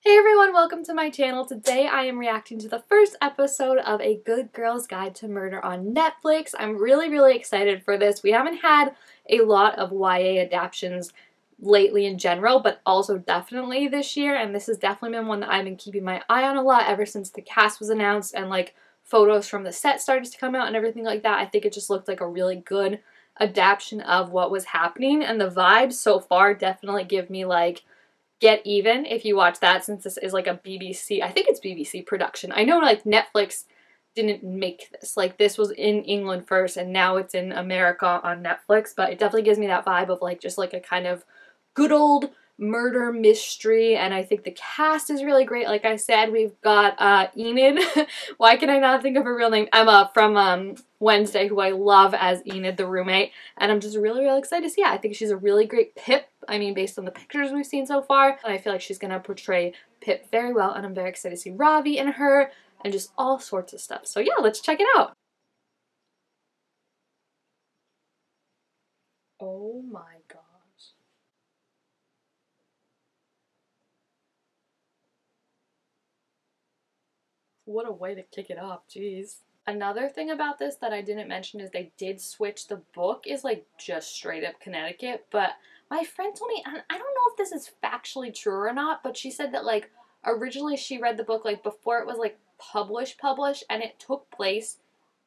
Hey everyone, welcome to my channel. Today I am reacting to the first episode of A Good Girl's Guide to Murder on Netflix. I'm really excited for this. We haven't had a lot of YA adaptations lately in general, but also definitely this year, and this has definitely been one that I've been keeping my eye on a lot ever since the cast was announced and like photos from the set started to come out and everything like that. I think it just looked like a really good adaptation of what was happening, and the vibes so far definitely give me like Get Even, if you watch that, since this is like a BBC, I think it's BBC production. I know like Netflix didn't make this. Like this was in England first and now it's in America on Netflix, but it definitely gives me that vibe of like just like a kind of good old murder mystery, and I think the cast is really great. Like I said, we've got Enid. Why can I not think of her real name? Emma from Wednesday, who I love as Enid, the roommate, and I'm just really excited to see it. I think she's a really great Pip. I mean, based on the pictures we've seen so far, I feel like she's gonna portray Pip very well, and I'm very excited to see Ravi in her, and just all sorts of stuff. So yeah, let's check it out. Oh my gosh. What a way to kick it off, jeez. Another thing about this that I didn't mention is they did switch. The book is like just straight up Connecticut, but my friend told me, and I don't know if this is factually true or not, but she said that like originally she read the book like before it was like published, and it took place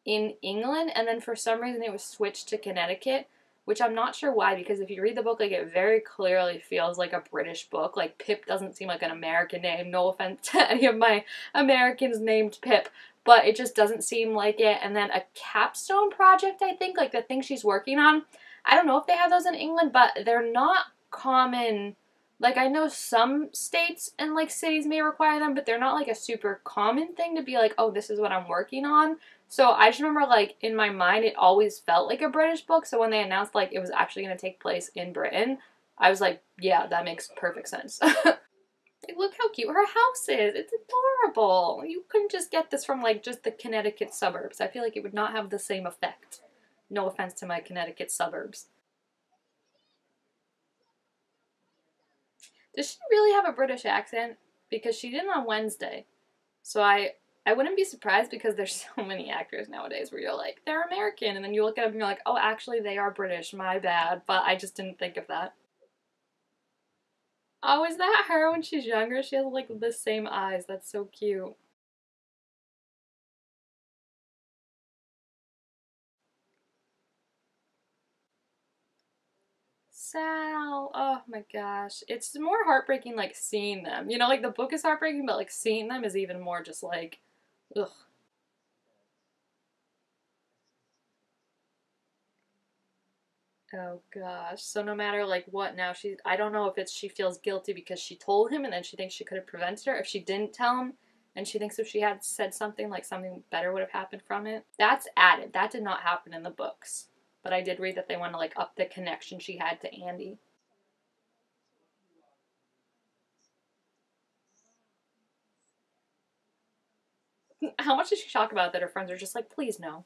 in England, and then for some reason it was switched to Connecticut, which I'm not sure why, because if you read the book, like it very clearly feels like a British book. Like Pip doesn't seem like an American name. No offense to any of my Americans named Pip, but it just doesn't seem like it. And then a capstone project, I think, like the thing she's working on, I don't know if they have those in England, but they're not common. Like I know some states and like cities may require them, but they're not like a super common thing to be like, oh, this is what I'm working on. So I just remember, like, in my mind, it always felt like a British book. So when they announced, like, it was actually going to take place in Britain, I was like, yeah, that makes perfect sense. Like, look how cute her house is. It's adorable. You couldn't just get this from, like, just the Connecticut suburbs. I feel like it would not have the same effect. No offense to my Connecticut suburbs. Does she really have a British accent? Because she didn't on Wednesday. So I wouldn't be surprised, because there's so many actors nowadays where you're like, they're American, and then you look at them and you're like, oh, actually they are British, my bad, but I just didn't think of that. Oh, is that her when she's younger? She has like the same eyes. That's so cute. Sal, oh my gosh. It's more heartbreaking like seeing them. You know, like the book is heartbreaking, but like seeing them is even more just like, ugh. Oh gosh. So no matter like what now, I don't know if it's she feels guilty because she told him and then she thinks she could have prevented her. If she didn't tell him and she thinks if she had said something, like something better would have happened from it. That's added. That did not happen in the books. But I did read that they want to like up the connection she had to Andy. How much did she talk about that her friends are just like, please no?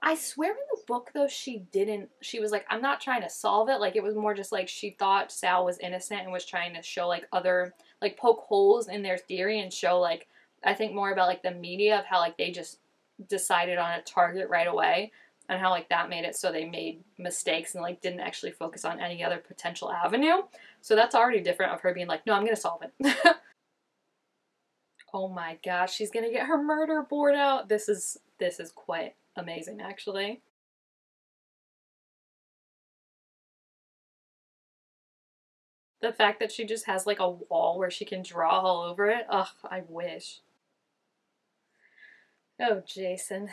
I swear in the book though she didn't. She was like, I'm not trying to solve it. Like it was more just like she thought Sal was innocent and was trying to show like other, like poke holes in their theory and show like, I think more about like the media of how like they just decided on a target right away, and how like that made it so they made mistakes and like didn't actually focus on any other potential avenue. So that's already different of her being like, no, I'm gonna solve it. Oh my gosh, she's gonna get her murder board out. This is quite amazing actually. The fact that she just has like a wall where she can draw all over it. Ugh, I wish. Oh, Jason.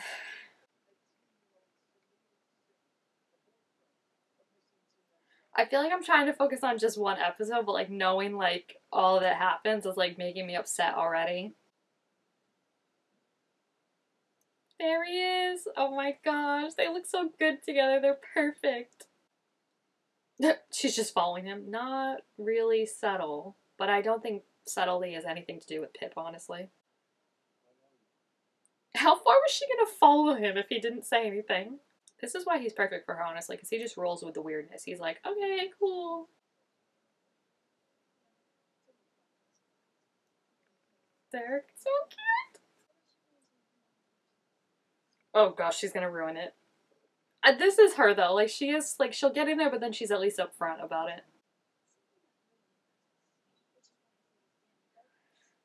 I feel like I'm trying to focus on just one episode, but like knowing like all that happens is like making me upset already. There he is. Oh my gosh, they look so good together. They're perfect. She's just following him. Not really subtle, but I don't think subtlety has anything to do with Pip, honestly. How far was she gonna follow him if he didn't say anything? This is why he's perfect for her, honestly, because he just rolls with the weirdness. He's like, okay, cool. Derek, so cute. Oh gosh, she's gonna ruin it. This is her though. Like she is like she'll get in there, but then she's at least upfront about it.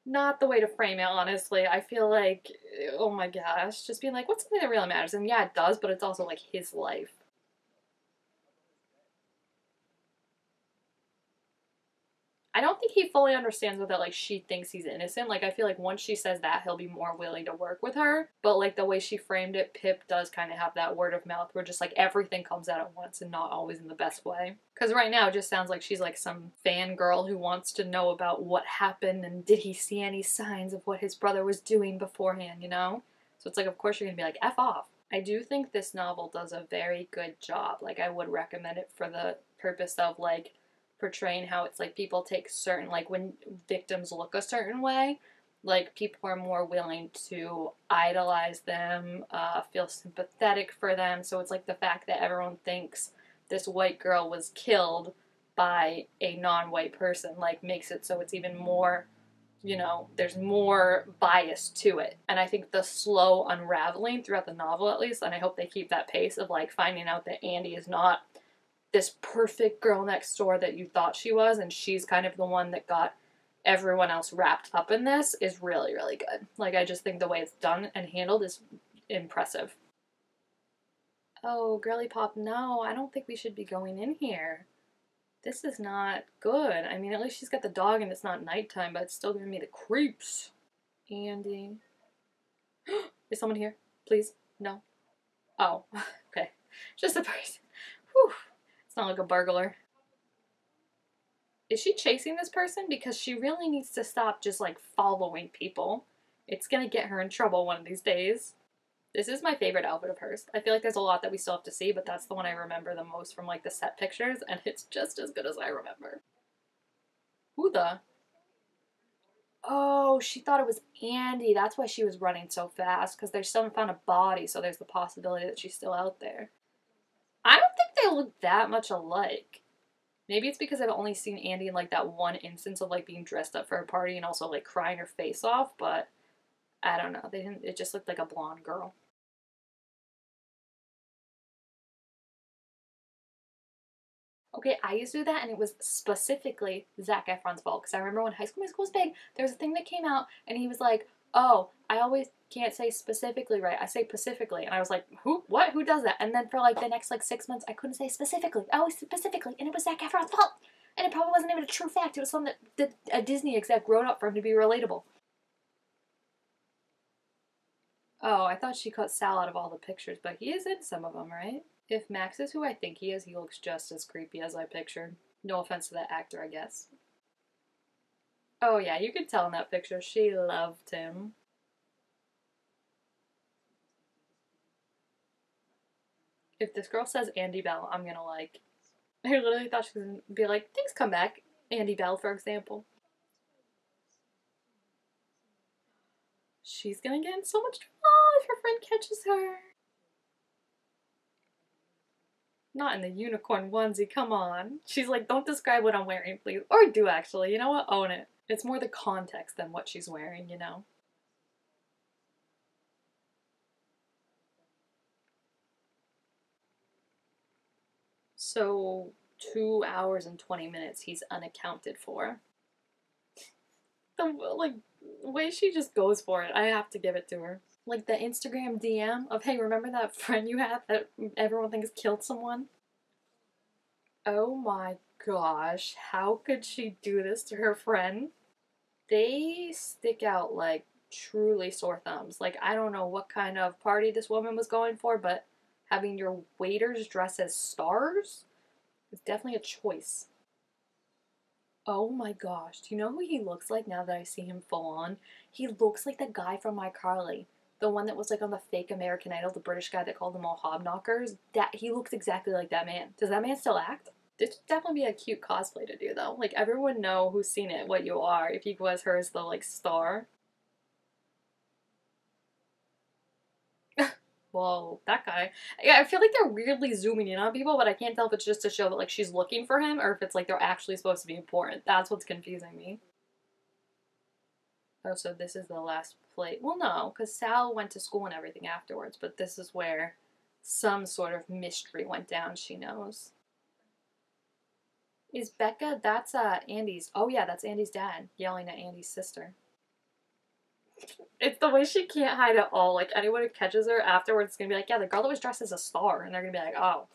Not the way to frame it, honestly. I feel like, oh my gosh, just being like, what's something that really matters? And yeah, it does, but it's also like his life. I don't think he fully understands what that like she thinks he's innocent. Like I feel like once she says that, he'll be more willing to work with her. But like the way she framed it, Pip does kind of have that word of mouth where just like everything comes out at once and not always in the best way. Because right now it just sounds like she's like some fangirl who wants to know about what happened and did he see any signs of what his brother was doing beforehand, you know? So it's like of course you're gonna be like F off. I do think this novel does a very good job. Like I would recommend it for the purpose of like portraying how it's like people take certain like when victims look a certain way, like people are more willing to idolize them, feel sympathetic for them. So it's like the fact that everyone thinks this white girl was killed by a non-white person like makes it so it's even more, you know, there's more bias to it. And I think the slow unraveling throughout the novel, at least, and I hope they keep that pace of like finding out that Andy is not this perfect girl next door that you thought she was, and she's kind of the one that got everyone else wrapped up in this, is really, really good. Like, I just think the way it's done and handled is impressive. Oh, girly pop, no, I don't think we should be going in here. This is not good. I mean, at least she's got the dog and it's not nighttime, but it's still giving me the creeps. Andy. Is someone here? Please? No? Oh, okay. Just a person. Whew. It's not like a burglar. Is she chasing this person? Because she really needs to stop just like following people. It's gonna get her in trouble one of these days. This is my favorite outfit of hers. I feel like there's a lot that we still have to see, but that's the one I remember the most from like the set pictures, and it's just as good as I remember. Who the? Oh, she thought it was Andy. That's why she was running so fast, because they still haven't found a body, so there's the possibility that she's still out there. I don't think they look that much alike. Maybe it's because I've only seen Andy in like that one instance of like being dressed up for a party and also like crying her face off, but I don't know. They didn't it just looked like a blonde girl. Okay, I used to do that and it was specifically Zac Efron's fault because I remember when High School Musical was big, there was a thing that came out and he was like, "Oh, I always can't say specifically right. I say specifically." And I was like, "Who? What? Who does that?" And then for like the next like 6 months, I couldn't say specifically. I always said specifically, and it was Zac Efron's fault. And it probably wasn't even a true fact. It was something that a Disney exec wrote up for him to be relatable. Oh, I thought she cut Sal out of all the pictures, but he is in some of them, right? If Max is who I think he looks just as creepy as I pictured. No offense to that actor, I guess. Oh yeah, you could tell in that picture she loved him. If this girl says Andy Bell, I'm gonna like. I literally thought she was gonna be like, things come back. Andy Bell, for example. She's gonna get in so much trouble if her friend catches her. Not in the unicorn onesie, come on. She's like, don't describe what I'm wearing, please. Or do actually, you know what? Own it. It's more the context than what she's wearing, you know? So, 2 hours and 20 minutes he's unaccounted for. The, like, way she just goes for it, I have to give it to her. Like the Instagram DM of, hey, remember that friend you had that everyone thinks killed someone? Oh my gosh, how could she do this to her friend? They stick out like truly sore thumbs. Like, I don't know what kind of party this woman was going for, but having your waiters dress as stars is definitely a choice. Oh my gosh, do you know who he looks like now that I see him full on? He looks like the guy from iCarly. The one that was like on the fake American Idol, the British guy that called them all hobknockers. That he looks exactly like that man. Does that man still act? This would definitely be a cute cosplay to do though. Like everyone know who's seen it what you are if he was her as the like star. Whoa, that guy. Yeah, I feel like they're weirdly zooming in on people, but I can't tell if it's just to show that like she's looking for him or if it's like they're actually supposed to be important. That's what's confusing me. Oh, so this is the last place. Well, no, because Sal went to school and everything afterwards, but this is where some sort of mystery went down, she knows. Is Becca, that's Andy's, oh yeah, that's Andy's dad yelling at Andy's sister. It's the way she can't hide it all. Like, anyone who catches her afterwards is gonna be like, yeah, the girl that was dressed as a star. And they're gonna be like, oh,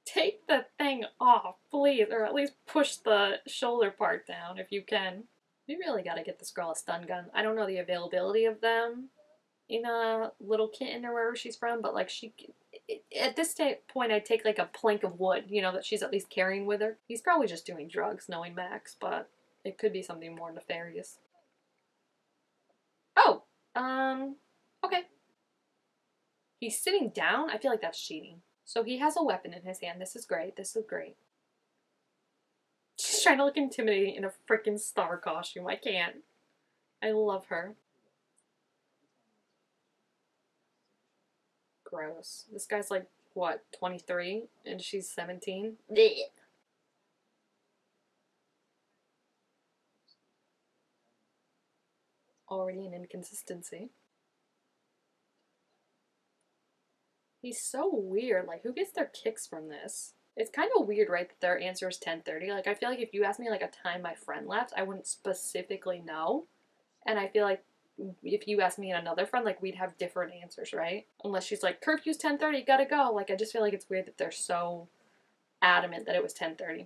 take the thing off, please. Or at least push the shoulder part down if you can. We really gotta get this girl a stun gun. I don't know the availability of them in a Little Kitten or wherever she's from, but like at this point, I'd take like a plank of wood, you know, that she's at least carrying with her. He's probably just doing drugs, knowing Max, but it could be something more nefarious. Oh, okay. He's sitting down? I feel like that's cheating. So he has a weapon in his hand. This is great. This is great. She's trying to look intimidating in a freaking star costume. I can't. I love her. Gross. This guy's like, what, 23? And she's 17? Blech. Already an inconsistency. He's so weird. Like, who gets their kicks from this? It's kind of weird, right, that their answer is 10:30. Like, I feel like if you asked me, like, a time my friend left, I wouldn't specifically know. And I feel like if you asked me and another friend, like, we'd have different answers, right? Unless she's like, curfew's 10:30, gotta go. Like, I just feel like it's weird that they're so adamant that it was 10:30.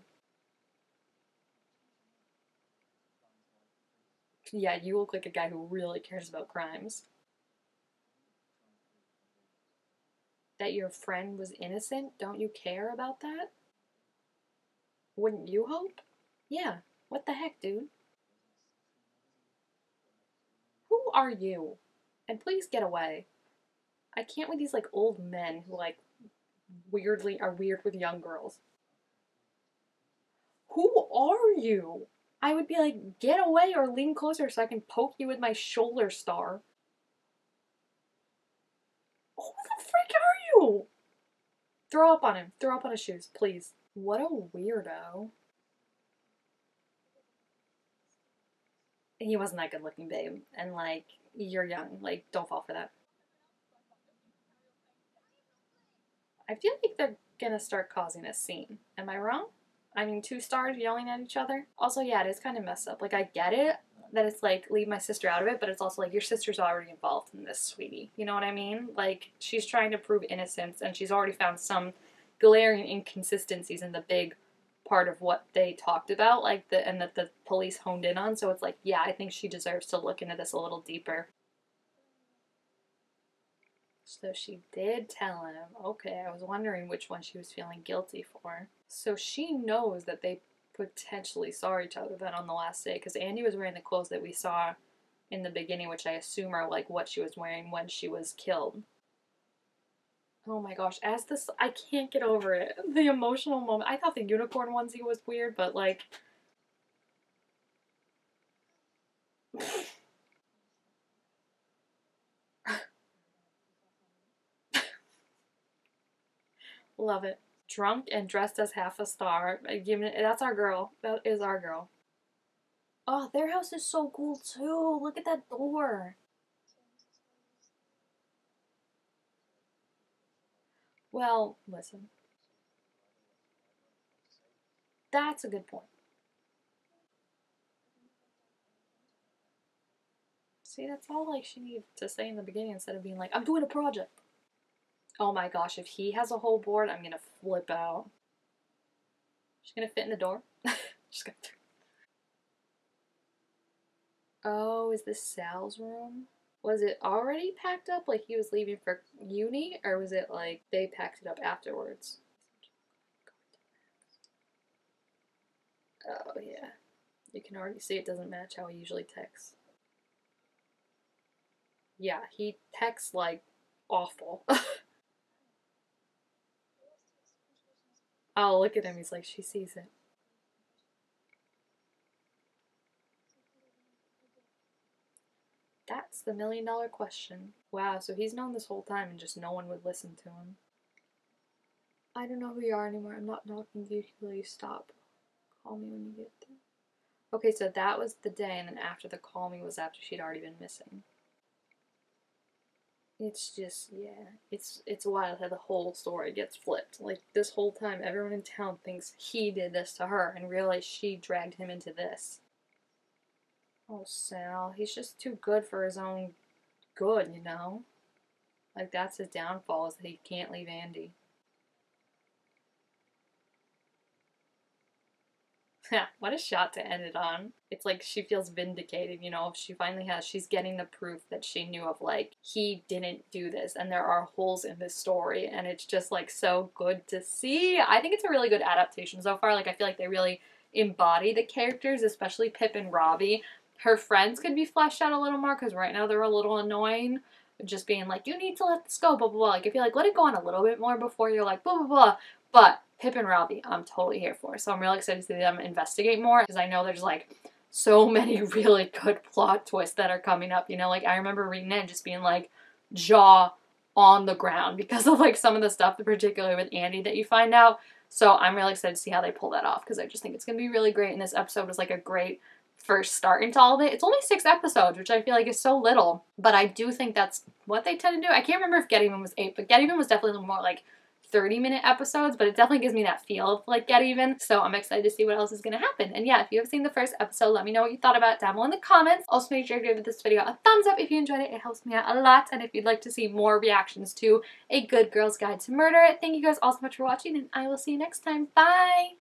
Yeah, you look like a guy who really cares about crimes. That your friend was innocent? Don't you care about that? Wouldn't you hope? Yeah. What the heck, dude? Who are you? And please get away. I can't with these like old men who like weirdly are weird with young girls. Who are you? I would be like, get away or lean closer so I can poke you with my shoulder star. Who the frick are you? Throw up on him. Throw up on his shoes, please. What a weirdo. He wasn't that good looking, babe. And like, you're young. Like, don't fall for that. I feel like they're gonna start causing a scene. Am I wrong? I mean, two stars yelling at each other. Also, yeah, it is kind of messed up. Like, I get it that it's like, leave my sister out of it, but it's also like, your sister's already involved in this, sweetie. You know what I mean? Like, she's trying to prove innocence, and she's already found some glaring inconsistencies in the big part of what they talked about, like, and that the police honed in on. So it's like, yeah, I think she deserves to look into this a little deeper. So she did tell him. Okay, I was wondering which one she was feeling guilty for. So she knows that they potentially saw each other then on the last day, because Andy was wearing the clothes that we saw in the beginning, which I assume are like what she was wearing when she was killed. Oh my gosh, as this, I can't get over it. The emotional moment. I thought the unicorn onesie was weird, but like, love it. Drunk and dressed as half a star. That's our girl. That is our girl. Oh, their house is so cool too. Look at that door. Well, listen. That's a good point. See, that's all like she needed to say in the beginning instead of being like, I'm doing a project. Oh my gosh, if he has a whole board, I'm gonna flip out. She's gonna fit in the door. She's gonna. Oh, is this Sal's room? Was it already packed up like he was leaving for uni, or was it like they packed it up afterwards? Oh yeah. You can already see it doesn't match how he usually texts. Yeah, he texts like awful. Oh, look at him. He's like, she sees it. That's the $1,000,000 question. Wow, so he's known this whole time and just no one would listen to him. I don't know who you are anymore. I'm not talking to you till you stop. Call me when you get there. Okay, so that was the day, and then after the call me was after she'd already been missing. It's just, yeah, it's wild how the whole story gets flipped. Like, this whole time, everyone in town thinks he did this to her and realize she dragged him into this. Oh, Sal, he's just too good for his own good, you know? Like, that's his downfall, is that he can't leave Andy. What a shot to end it on. It's like she feels vindicated, you know, she finally has, she's getting the proof that she knew of, like, he didn't do this and there are holes in this story, and it's just like so good to see. I think it's a really good adaptation so far. Like, I feel like they really embody the characters, especially Pip and Robbie. Her friends could be fleshed out a little more because right now they're a little annoying. Just being like, you need to let this go, blah, blah, blah. Like, if you like, let it go on a little bit more before you're like, blah, blah, blah. But Pip and Robbie, I'm totally here for. So I'm really excited to see them investigate more because I know there's like so many really good plot twists that are coming up. You know, like I remember reading it and just being like jaw on the ground because of like some of the stuff, particularly with Andy, that you find out. So I'm really excited to see how they pull that off because I just think it's going to be really great. And this episode was like a great first start into all of it. It's only 6 episodes, which I feel like is so little, but I do think that's what they tend to do. I can't remember if Get Even was 8, but Get Even was definitely a little more like 30-minute episodes, but it definitely gives me that feel of like Get Even. So I'm excited to see what else is going to happen. And yeah, if you have seen the first episode, let me know what you thought about it down below in the comments. Also make sure to give this video a thumbs up if you enjoyed it. It helps me out a lot. And if you'd like to see more reactions to A Good Girl's Guide to Murder, thank you guys all so much for watching, and I will see you next time. Bye!